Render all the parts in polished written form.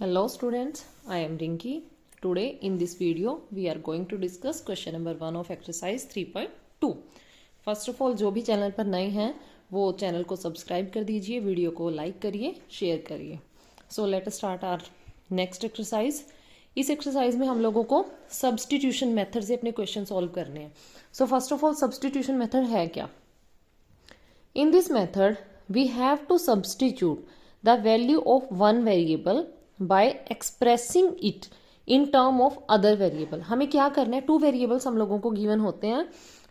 Hello students, I am Rinki. Today in this video we are going to discuss question number 1 of exercise 3.2. First of all, जो भी channel पर नए हैं वो channel को subscribe कर दीजिए, वीडियो को लाइक करिए, शेयर करिए. So let us start our next exercise. इस एक्सरसाइज में हम लोगों को सब्सटीट्यूशन मेथड से अपने क्वेश्चन सॉल्व करने हैं. So first of all substitution method है क्या? In this method, we have to substitute the value of one variable by expressing it in term of other variable. हमें क्या करना है? 2 वेरिएबल्स हम लोगों को गिवन होते हैं.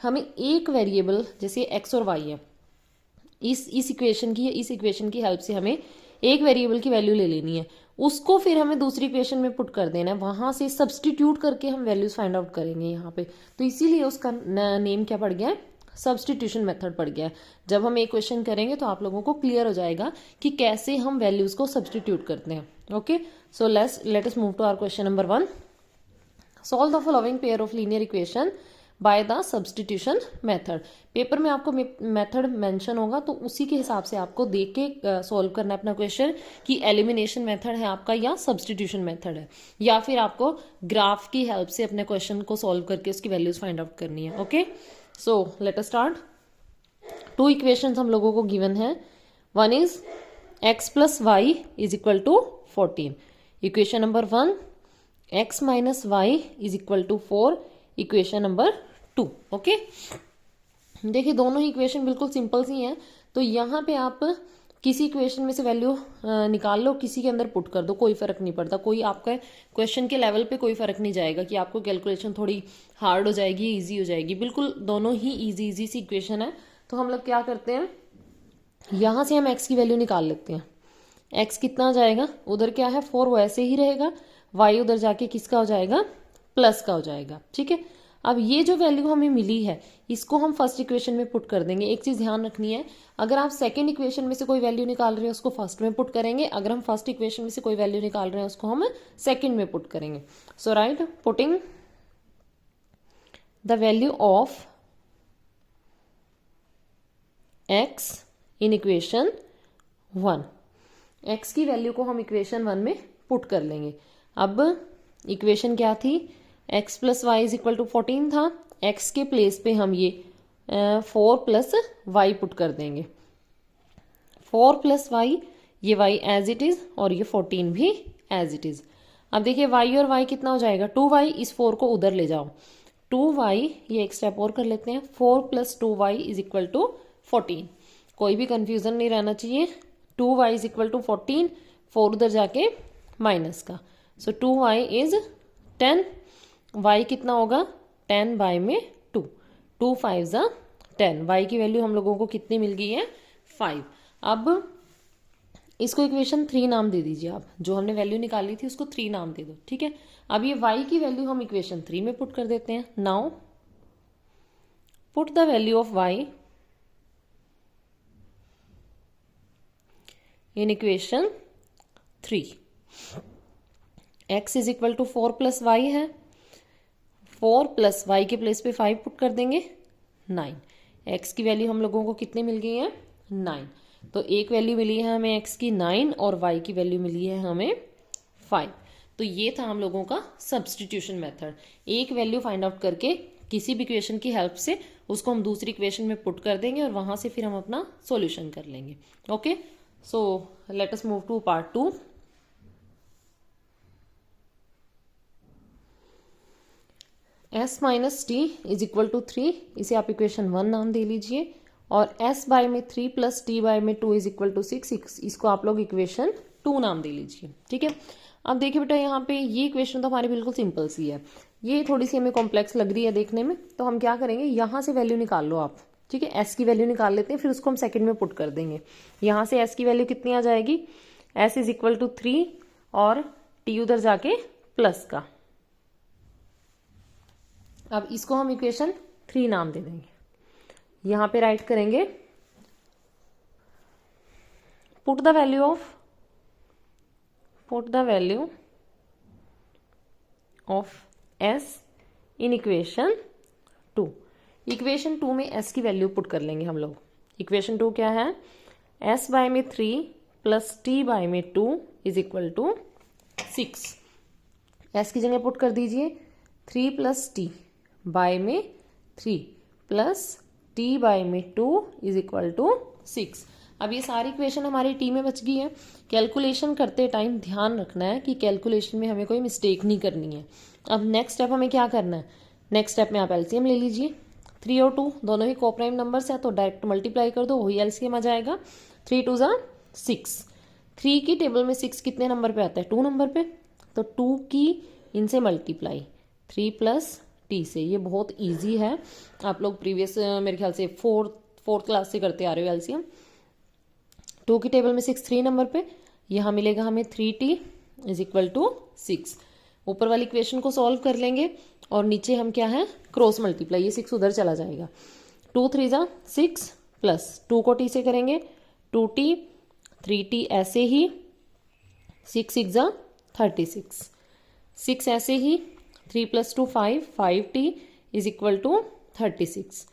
हमें एक वेरिएबल जैसे x और y है, इस इक्वेशन की हेल्प से हमें एक वेरिएबल की वैल्यू ले लेनी है. उसको फिर हमें दूसरी इक्वेशन में पुट कर देना है. वहां से सब्सटीट्यूट करके हम वैल्यूज फाइंड आउट करेंगे यहाँ पे. तो इसीलिए उसका नेम क्या पड़ गया है? सब्सटीट्यूशन मेथड पड़ गया है. जब हम एक क्वेश्चन करेंगे तो आप लोगों को क्लियर हो जाएगा कि कैसे हम वैल्यूज को सब्सटीट्यूट करते हैं. Okay, so let us move to our question number 1. Solve the following pair of linear equation by the substitution method. Paper में आपको मेथड मेंशन होगा तो उसी के हिसाब से आपको देख के सॉल्व करना है अपना क्वेश्चन कि एलिमिनेशन मेथड है आपका या सब्सटीट्यूशन मेथड है, या फिर आपको ग्राफ की हेल्प से अपने क्वेश्चन को सॉल्व करके उसकी वैल्यूज फाइंड आउट करनी है. Okay, so let us start. 2 equations हम लोगों को गिवन है. One is x plus y is equal to 14. Equation number 1 x minus y is equal to 4. Equation number 2. Okay, देखिए दोनों ही इक्वेशन बिल्कुल सिंपल सी हैं. तो यहाँ पे आप किसी इक्वेशन में से वैल्यू निकाल लो, किसी के अंदर पुट कर दो, कोई फर्क नहीं पड़ता. कोई आपका क्वेश्चन के लेवल पे कोई फर्क नहीं जाएगा कि आपको कैलकुलेशन थोड़ी हार्ड हो जाएगी, इजी हो जाएगी. बिल्कुल दोनों ही इजी सी इक्वेशन है. तो हम लोग क्या करते हैं, यहाँ से हम x की वैल्यू निकाल लेते हैं. x कितना आ जाएगा? उधर क्या है 4, वैसे ही रहेगा. y उधर जाके किसका हो जाएगा? प्लस का हो जाएगा. ठीक है, अब ये जो वैल्यू हमें मिली है इसको हम फर्स्ट इक्वेशन में पुट कर देंगे. एक चीज ध्यान रखनी है, अगर आप सेकंड इक्वेशन में से कोई वैल्यू निकाल रहे हैं उसको फर्स्ट में पुट करेंगे. अगर हम फर्स्ट इक्वेशन में से कोई वैल्यू निकाल रहे हैं उसको हम सेकंड में पुट करेंगे. So right, putting the value of x in equation 1. x की वैल्यू को हम इक्वेशन 1 में पुट कर लेंगे. अब इक्वेशन क्या थी? x plus y is equal to 14 था. x के प्लेस पे हम ये 4 प्लस वाई पुट कर देंगे. 4 प्लस वाई, ये y एज इट इज और ये 14 भी एज इट इज. अब देखिए y और y कितना हो जाएगा? 2y. इस 4 को उधर ले जाओ. 2y, ये एक स्टेप और कर लेते हैं. 4 plus 2y is equal to 14. कोई भी कंफ्यूजन नहीं रहना चाहिए. 2y इज इक्वल टू 14, 4 उधर जाके माइनस का. सो 2y इज 10. y कितना होगा? 10 बाय में 2. 2 5 जा 10. y की वैल्यू हम लोगों को कितनी मिल गई है? 5. अब इसको इक्वेशन 3 नाम दे दीजिए आप. जो हमने वैल्यू निकाली थी उसको 3 नाम दे दो. ठीक है, अब ये y की वैल्यू हम इक्वेशन 3 में पुट कर देते हैं. Now put the value of y in equation 3. x is equal to 4 plus y है. 4 प्लस वाई के प्लेस पे 5 पुट कर देंगे. 9. x की वैल्यू हम लोगों को कितनी मिल गई है? 9. तो एक वैल्यू मिली है हमें x की 9 और y की वैल्यू मिली है हमें 5. तो ये था हम लोगों का सब्सटीट्यूशन मेथड. एक वैल्यू फाइंड आउट करके किसी भी इक्वेशन की हेल्प से उसको हम दूसरी इक्वेशन में पुट कर देंगे और वहां से फिर हम अपना सॉल्यूशन कर लेंगे. Okay, so let us move to part 2. s minus t is equal to 3. इसे आप इक्वेशन 1 नाम दे लीजिए. और s बाय में 3 प्लस टी बाय में 2 इज इक्वल टू 6. इसको आप लोग इक्वेशन 2 नाम दे लीजिए. ठीक है, अब देखिए बेटा यहाँ पे ये इक्वेशन तो हमारी बिल्कुल सिंपल सी है. ये थोड़ी सी हमें कॉम्प्लेक्स लग रही है देखने में. तो हम क्या करेंगे, यहाँ से वैल्यू निकाल लो आप. ठीक है, s की वैल्यू निकाल लेते हैं, फिर उसको हम सेकंड में पुट कर देंगे. यहाँ से s की वैल्यू कितनी आ जाएगी? s इज इक्वल टू 3 और t उधर जाके प्लस का. अब इसको हम इक्वेशन 3 नाम दे देंगे. यहां पे राइट करेंगे put the value of s in equation 2. Equation 2 में s की वैल्यू पुट कर लेंगे हम लोग. इक्वेशन 2 क्या है? s बाय में 3 प्लस t बाय में 2 इज इक्वल टू 6, एस की जगह पुट कर दीजिए 3 प्लस टी बाय में 3 प्लस टी बाय में 2 इज इक्वल टू 6। अब ये सारी इक्वेशन हमारी टी में बच गई है। कैलकुलेशन करते टाइम ध्यान रखना है कि कैलकुलेशन में हमें कोई मिस्टेक नहीं करनी है। अब नेक्स्ट स्टेप हमें क्या करना है, नेक्स्ट स्टेप में आप एलसीएम ले लीजिए। 3 और 2 दोनों ही कोप्राइम नंबर्स है तो डायरेक्ट मल्टीप्लाई कर दो, वही एलसीएम आ जाएगा। 3 2 ज़ा 6। 3 की टेबल में 6 कितने नंबर पे आता है, 2 नंबर पे, तो 2 की इनसे मल्टीप्लाई 3 प्लस टी से। ये बहुत ईजी है, आप लोग प्रीवियस मेरे ख्याल से फोर्थ क्लास से करते आ रहे हो एलसीएम। 2 की टेबल में 6 3 नंबर पे, यहाँ मिलेगा हमें 3t इज इक्वल टू 6। ऊपर वाली इक्वेशन को सॉल्व कर लेंगे और नीचे हम क्या है क्रॉस मल्टीप्लाई, ये 6 उधर चला जाएगा। 2 3 ज़ा 6 प्लस 2 को t से करेंगे 2t, 3t ऐसे ही, 6 6 ज़ा 36, 6 ऐसे ही, 3 plus 2 5, 5t is equal to 36।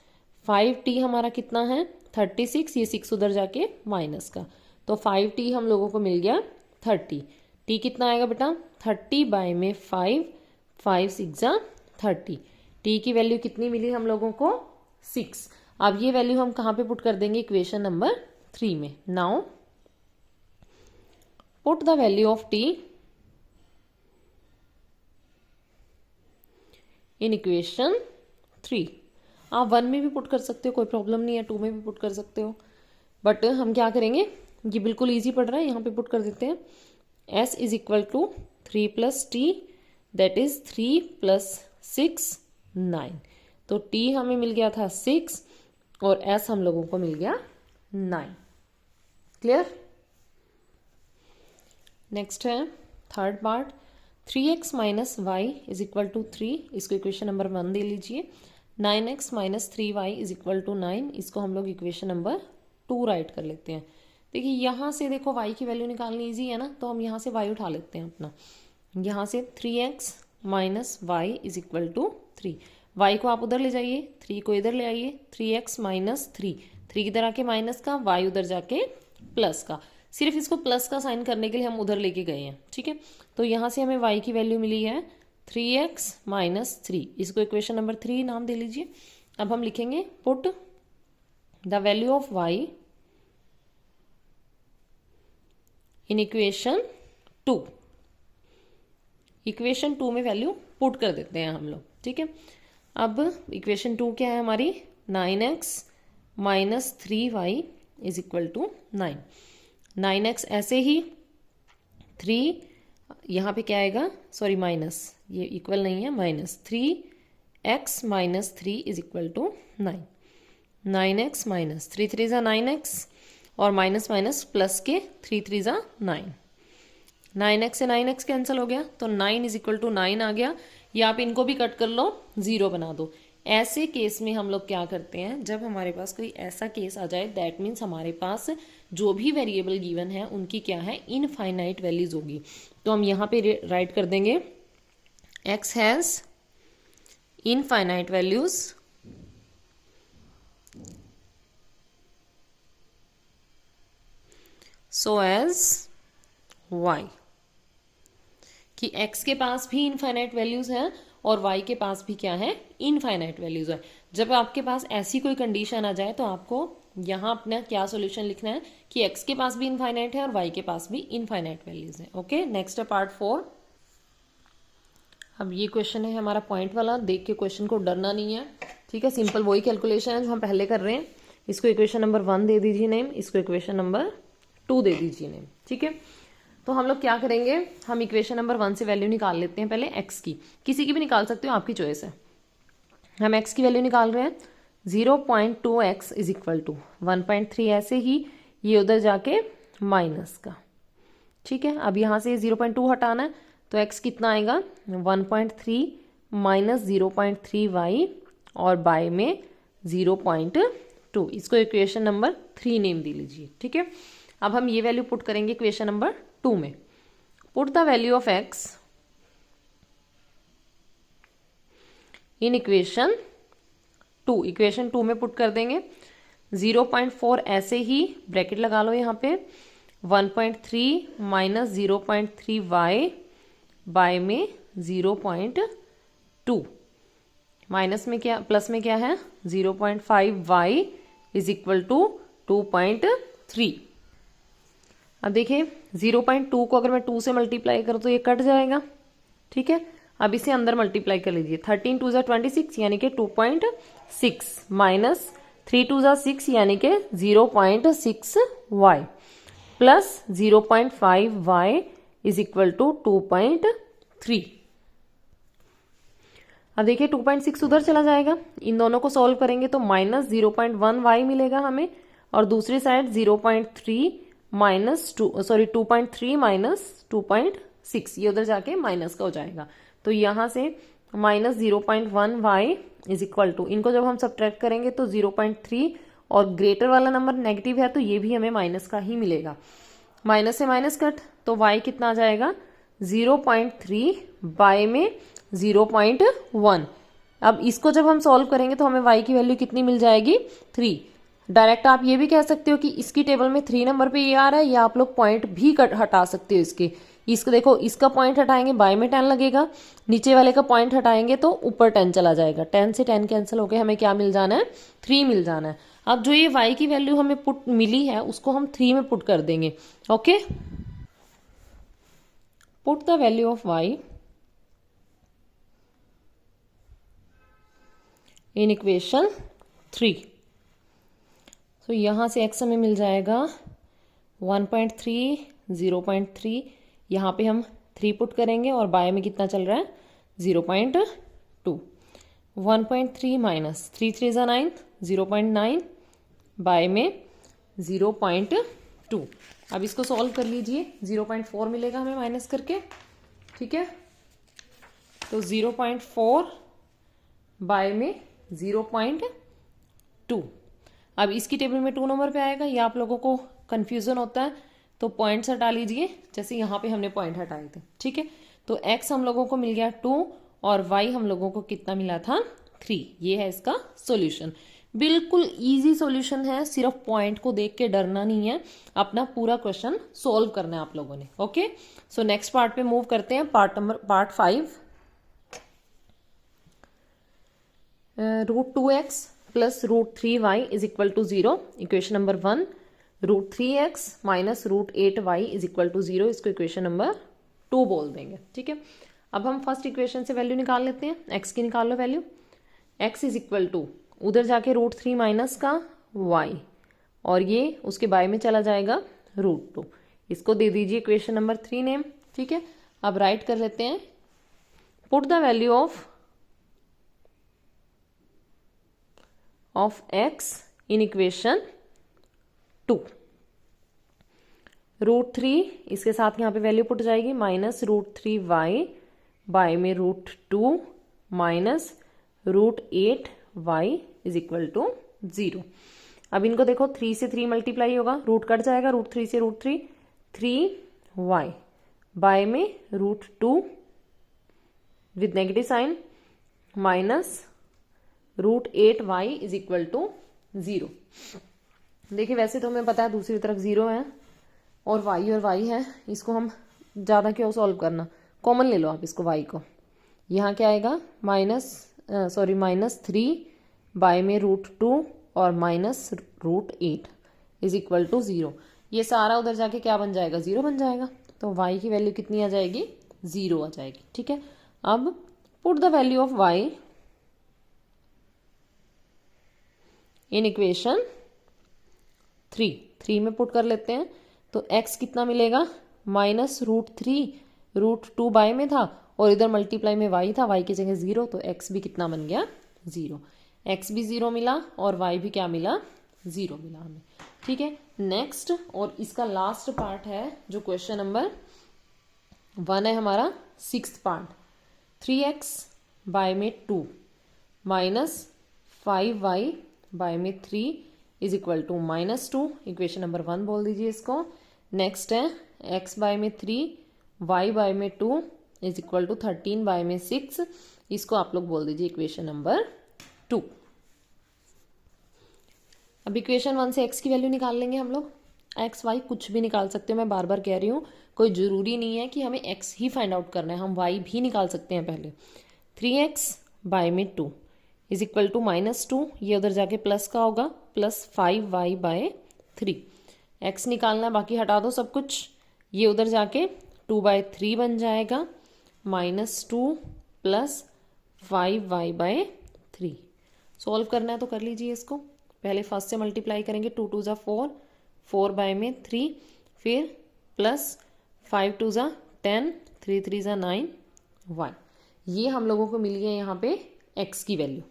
5t हमारा कितना है 36, ये 6 उधर जाके माइनस का, तो 5t हम लोगों को मिल गया 30। t कितना आएगा बेटा 30 बाय में 5, 5 6 ज़ा 30। t की वैल्यू कितनी मिली हम लोगों को 6। अब ये वैल्यू हम कहाँ पे पुट कर देंगे, इक्वेशन नंबर 3 में। Now put the value of t in equation 3। आप 1 में भी पुट कर सकते हो, कोई प्रॉब्लम नहीं है, 2 में भी पुट कर सकते हो, बट हम क्या करेंगे, ये बिल्कुल इजी पड़ रहा है, यहाँ पे पुट कर देते हैं। s is equal to 3 plus t, that is 3 plus 6 9। तो t हमें मिल गया था 6 और s हम लोगों को मिल गया 9। क्लियर। नेक्स्ट है third part, 3x minus y is equal to 3, इसको इक्वेशन नंबर 1 दे लीजिए। 9x minus 3y is equal to 9, इसको हम लोग इक्वेशन नंबर 2 राइट कर लेते हैं। देखिए यहाँ से देखो y की वैल्यू निकालनी इजी है ना, तो हम यहाँ से y उठा लेते हैं अपना। यहाँ से 3x minus y is equal to 3, y को आप उधर ले जाइए, 3 को इधर ले आइए, 3x माइनस 3, 3 इधर आके माइनस का, y उधर जाके प्लस का। सिर्फ इसको प्लस का साइन करने के लिए हम उधर लेके गए हैं, ठीक है। तो यहाँ से हमें y की वैल्यू मिली है 3x माइनस 3, इसको इक्वेशन नंबर 3 नाम दे लीजिए। अब हम लिखेंगे put the value of y in equation 2। Equation 2 में वैल्यू पुट कर देते हैं हम लोग, ठीक है। अब इक्वेशन 2 क्या है हमारी, 9x minus 3y is equal to 9। 9x ऐसे ही, 3 यहाँ पे क्या आएगा, सॉरी माइनस, ये इक्वल नहीं है, minus 3x minus 3 is equal to 9। 9x minus 3 3 ज़ा 9x और माइनस माइनस प्लस के 3 3 ज़ा 9। 9x से 9x कैंसिल हो गया, तो 9 इज इक्वल टू 9 आ गया। या आप इनको भी कट कर लो, 0 बना दो। ऐसे केस में हम लोग क्या करते हैं, जब हमारे पास कोई ऐसा केस आ जाए, दैट मीन्स हमारे पास जो भी वेरिएबल गिवन है उनकी क्या है, इनफाइनाइट वैल्यूज होगी। तो हम यहाँ पे राइट कर देंगे x has infinite values so as y, कि x के पास भी इनफाइनाइट वैल्यूज है और y के पास भी क्या है, इनफाइनाइट वैल्यूज है। जब आपके पास ऐसी कोई कंडीशन आ जाए तो आपको यहाँ अपना क्या सॉल्यूशन लिखना है कि x के पास भी इनफाइनाइट है और y के पास भी इनफाइनाइट वैल्यूज है। ओके, नेक्स्ट है पार्ट 4। अब ये क्वेश्चन है हमारा पॉइंट वाला, देख के क्वेश्चन को डरना नहीं है, ठीक है। सिंपल वही कैलकुलेशन है जो हम पहले कर रहे हैं। इसको इक्वेशन नंबर 1 दे दीजिए नेम, इसको इक्वेशन नंबर 2 दे दीजिए नेम, ठीक है। तो हम लोग क्या करेंगे, हम इक्वेशन नंबर 1 से वैल्यू निकाल लेते हैं पहले x की, किसी की भी निकाल सकते हो, आपकी चॉइस है। हम x की वैल्यू निकाल रहे हैं, 0.2x इज इक्वल टू 1.3, ऐसे ही ये उधर जाके माइनस का, ठीक है। अब यहाँ से 0.2 हटाना है, तो x कितना आएगा 1.3 माइनस 0.3y और बाय में 0.2, इसको इक्वेशन नंबर 3 नेम दे लीजिए, ठीक है। अब हम ये वैल्यू पुट करेंगे इक्वेशन नंबर 2 में। Put the value of x in equation 2, equation 2 में पुट कर देंगे 0.4, ऐसे ही ब्रैकेट लगा लो यहाँ पे, 1.3 माइनस 0.3y y में 0.2, माइनस में क्या प्लस में क्या है 0.5y इज इक्वल टू 2.3। अब देखिए 0.2 को अगर मैं 2 से मल्टीप्लाई करूँ तो ये कट जाएगा, ठीक है। अब इसे अंदर मल्टीप्लाई कर लीजिए, 13 2 26 यानी कि 2.6 माइनस 3 2 6 यानी कि 0.6y plus 0.5y is equal to 2.3। अब देखिए 2.6 उधर चला जाएगा, इन दोनों को सॉल्व करेंगे तो माइनस 0.1y मिलेगा हमें, और दूसरी साइड 0.3 माइनस 2.3 माइनस 2.6, ये उधर जाके माइनस का हो जाएगा। तो यहाँ से minus 0.1y is equal to, इनको जब हम सब्ट्रैक्ट करेंगे तो 0.3 और ग्रेटर वाला नंबर नेगेटिव है तो ये भी हमें माइनस का ही मिलेगा। माइनस से माइनस कट, तो y कितना आ जाएगा 0.3 y में 0.1। अब इसको जब हम सॉल्व करेंगे तो हमें y की वैल्यू कितनी मिल जाएगी 3। डायरेक्ट आप ये भी कह सकते हो कि इसकी टेबल में 3 नंबर पे ये आ रहा है, या आप लोग पॉइंट भी हटा सकते हो इसको देखो, इसका पॉइंट हटाएंगे बाय में 10 लगेगा, नीचे वाले का पॉइंट हटाएंगे तो ऊपर 10 चला जाएगा, 10 से 10 कैंसिल होकर हमें क्या मिल जाना है 3 मिल जाना है। अब जो ये y की वैल्यू हमें पुट मिली है उसको हम 3 में पुट कर देंगे। Okay, put the value of y in equation 3। तो यहां से x हमें मिल जाएगा 1.3 0.3, यहाँ पे हम 3 पुट करेंगे और बाय में कितना चल रहा है 0.2। 1.3 माइनस 3 3 ज़ा 9, 0.9 बाय में 0.2। अब इसको सॉल्व कर लीजिए, 0.4 मिलेगा हमें माइनस करके, ठीक है। तो 0.4 बाय में 0.2। अब इसकी टेबल में 2 नंबर पे आएगा, ये आप लोगों को कंफ्यूजन होता है तो पॉइंट्स हटा लीजिए, जैसे यहाँ पे हमने पॉइंट हटाए थे, ठीक है। तो x हम लोगों को मिल गया 2 और y हम लोगों को कितना मिला था 3। ये है इसका सॉल्यूशन, बिल्कुल इजी सॉल्यूशन है, सिर्फ पॉइंट को देख के डरना नहीं है, अपना पूरा क्वेश्चन सॉल्व करना है आप लोगों ने। ओके, सो नेक्स्ट पार्ट पे मूव करते हैं, part 5। √2x plus √3y is equal to 0, equation number 1। √3x minus √8y is equal to 0, इसको इक्वेशन नंबर 2 बोल देंगे, ठीक है। अब हम फर्स्ट इक्वेशन से वैल्यू निकाल लेते हैं, x की निकाल लो वैल्यू। x इज इक्वल टू उधर जाके √3 माइनस का y, और ये उसके बाय में चला जाएगा √2, इसको दे दीजिए इक्वेशन नंबर 3 नेम, ठीक है। अब राइट कर लेते हैं, put the value of x in equation 2। √3 इसके साथ यहाँ पे वैल्यू पुट जाएगी, माइनस √3y बाय में √2 minus √8y is equal to 0। अब इनको देखो 3 से 3 मल्टीप्लाई होगा, रूट कट जाएगा, √3 से √3 3y बाय में √2 with negative sign minus √8y is equal to 0। देखिए वैसे तो हमें पता है दूसरी तरफ 0 है और y है, इसको हम ज़्यादा क्यों सॉल्व करना, कॉमन ले लो आप इसको y को। यहाँ क्या आएगा माइनस 3 बाय में √2 और माइनस √8 इज इक्वल टू 0। ये सारा उधर जाके क्या बन जाएगा 0 बन जाएगा, तो y की वैल्यू कितनी आ जाएगी 0 आ जाएगी, ठीक है। अब put the value of y in equation 3 में पुट कर लेते हैं, तो x कितना मिलेगा माइनस √2 बाय में था और इधर मल्टीप्लाई में y था, y की जगह 0, तो x भी कितना बन गया 0, x भी 0 मिला और y भी क्या मिला 0 मिला हमें, ठीक है। नेक्स्ट और इसका लास्ट पार्ट है जो क्वेश्चन नंबर 1 है हमारा, 6th पार्ट। 3x बाय में 2 माइनस 5y बाय में 3 is equal to -2, equation number 1 बोल दीजिए इसको। नेक्स्ट है x बाय में 3 y बाय में 2 इज इक्वल टू 13 बाय में 6, इसको आप लोग बोल दीजिए इक्वेशन नंबर 2। अब इक्वेशन 1 से x की वैल्यू निकाल लेंगे हम लोग। एक्स वाई कुछ भी निकाल सकते हो, मैं बार बार कह रही हूँ, कोई ज़रूरी नहीं है कि हमें एक्स ही फाइंड आउट करना है, हम वाई भी निकाल सकते हैं पहले। 3x बाय में 2 इज इक्वल टू -2, ये उधर जाके प्लस का होगा, प्लस 5y बाय 3। x निकालना, बाकी हटा दो सब कुछ, ये उधर जाके 2/3 बन जाएगा, -2 प्लस 5y बाय 3। सॉल्व करना है तो कर लीजिए इसको, पहले फर्स्ट से मल्टीप्लाई करेंगे, 2 2 ज़ा 4, 4 बाय में 3, फिर प्लस 5 2 ज़ा 10, 3 3 ज़ा 9 y। ये हम लोगों को मिली है यहाँ पे x की वैल्यू,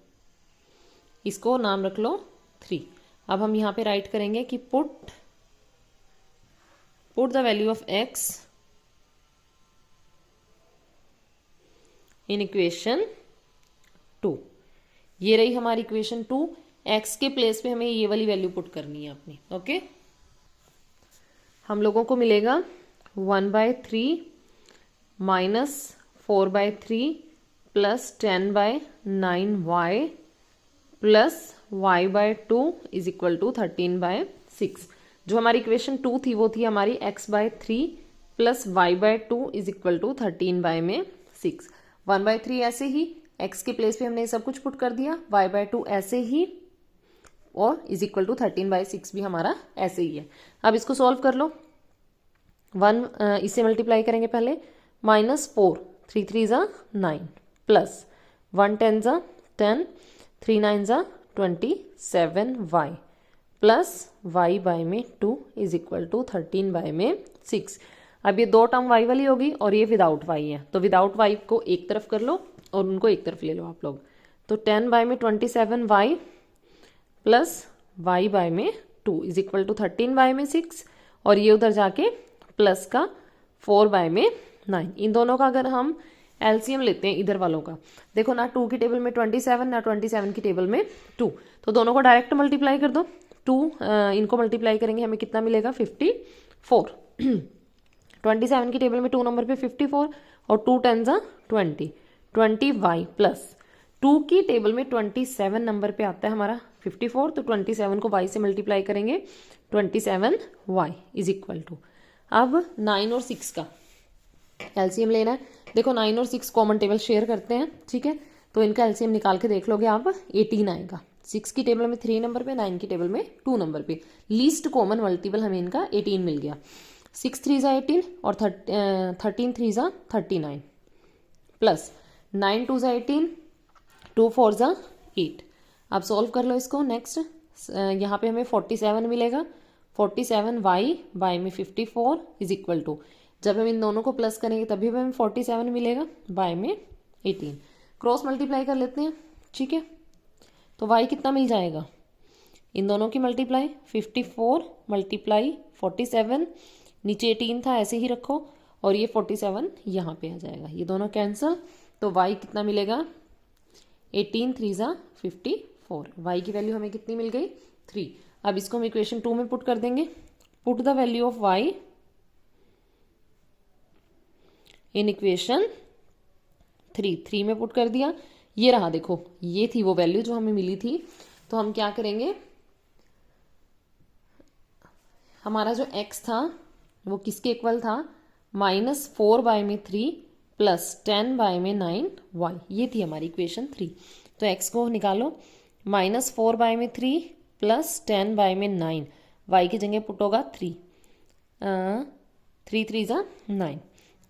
इसको नाम रख लो 3। अब हम यहाँ पे राइट करेंगे कि put the value of x in equation 2। ये रही हमारी इक्वेशन 2, x के प्लेस पे हमें ये वाली वैल्यू पुट करनी है अपनी। ओके, हम लोगों को मिलेगा 1/3 माइनस 4/3 प्लस 10/9y plus y/2 is equal to 13/6। जो हमारी इक्वेशन 2 थी वो थी हमारी x/3 plus y/2 is equal to 13/6। 1/3 ऐसे ही, x के प्लेस पे हमने ये सब कुछ पुट कर दिया, y/2 ऐसे ही, और इज इक्वल टू 13/6 भी हमारा ऐसे ही है। अब इसको सॉल्व कर लो, 1 इससे मल्टीप्लाई करेंगे पहले, -4 3 3 ज़ा 9 प्लस 1 10 ज़ा 10, 3 9 ज़ा 27y प्लस y बाय में 2 इज इक्वल टू 13/6। अब ये दो टर्म y वाली होगी और ये विदाउट y है, तो विदाउट y को एक तरफ कर लो और उनको एक तरफ ले लो आप लोग। तो 10 बाय में 27y प्लस y बाय में 2 इज इक्वल टू 13/6, और ये उधर जाके प्लस का 4/9। इन दोनों का अगर हम एलसीएम लेते हैं इधर वालों का, देखो ना 2 की टेबल में 27, ना 27 की टेबल में 2, तो दोनों को डायरेक्ट मल्टीप्लाई कर दो। 2 इनको मल्टीप्लाई करेंगे हमें कितना मिलेगा, 54। 27 की टेबल में 2 नंबर पे 54, और 2 10 ज़ा 20y प्लस 2 की टेबल में 27 नंबर पे आता है हमारा 54, तो 27 को y से मल्टीप्लाई करेंगे, 27y इज इक्वल टू, अब 9 और 6 का एलसीएम लेना है। देखो 9 और 6 कॉमन टेबल शेयर करते हैं, ठीक है, तो इनका एलसीएम निकाल के देख लोगे आप, 18 आएगा। 6 की टेबल में 3 नंबर पे, 9 की टेबल में 2 नंबर पे, लीस्ट कॉमन मल्टीपल हमें इनका 18 मिल गया। 6 3 ज़ा 18 और 13 3 ज़ा 39 प्लस 9 2 ज़ा 18, 2 4 ज़ा 8। अब सॉल्व कर लो इसको। नेक्स्ट यहाँ पे हमें 47 मिलेगा, 47y बाय में 54 इज इक्वल टू, जब हम इन दोनों को प्लस करेंगे तभी हमें 47 मिलेगा, बाय में 18। क्रॉस मल्टीप्लाई कर लेते हैं, ठीक है, तो y कितना मिल जाएगा, इन दोनों की मल्टीप्लाई, 54 मल्टीप्लाई 47, नीचे 18 था ऐसे ही रखो, और ये 47 यहाँ पे आ जाएगा, ये दोनों कैंसिल, तो y कितना मिलेगा, 18 3 ज़ा 54। y की वैल्यू हमें कितनी मिल गई, 3। अब इसको हम इक्वेशन 2 में पुट कर देंगे। Put the value of y in equation 3 में पुट कर दिया, ये रहा, देखो ये थी वो वैल्यू जो हमें मिली थी। तो हम क्या करेंगे, हमारा जो x था वो किसके इक्वल था, -4/3 प्लस 10/9y, ये थी हमारी इक्वेशन 3। तो x को निकालो, -4/3 प्लस 10/9, y की जगह पुट होगा 3, 3 3 ज़ा 9,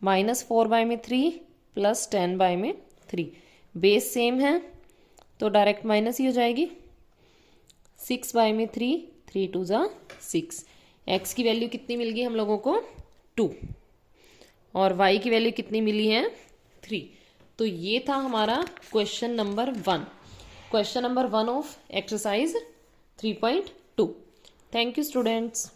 -4/3 प्लस 10/3, बेस सेम है तो डायरेक्ट माइनस ही हो जाएगी, 6/3, 3 2 ज़ा 6। x की वैल्यू कितनी मिल गई हम लोगों को, 2, और y की वैल्यू कितनी मिली है, 3। तो ये था हमारा question number 1 of exercise 3.2। Thank you students.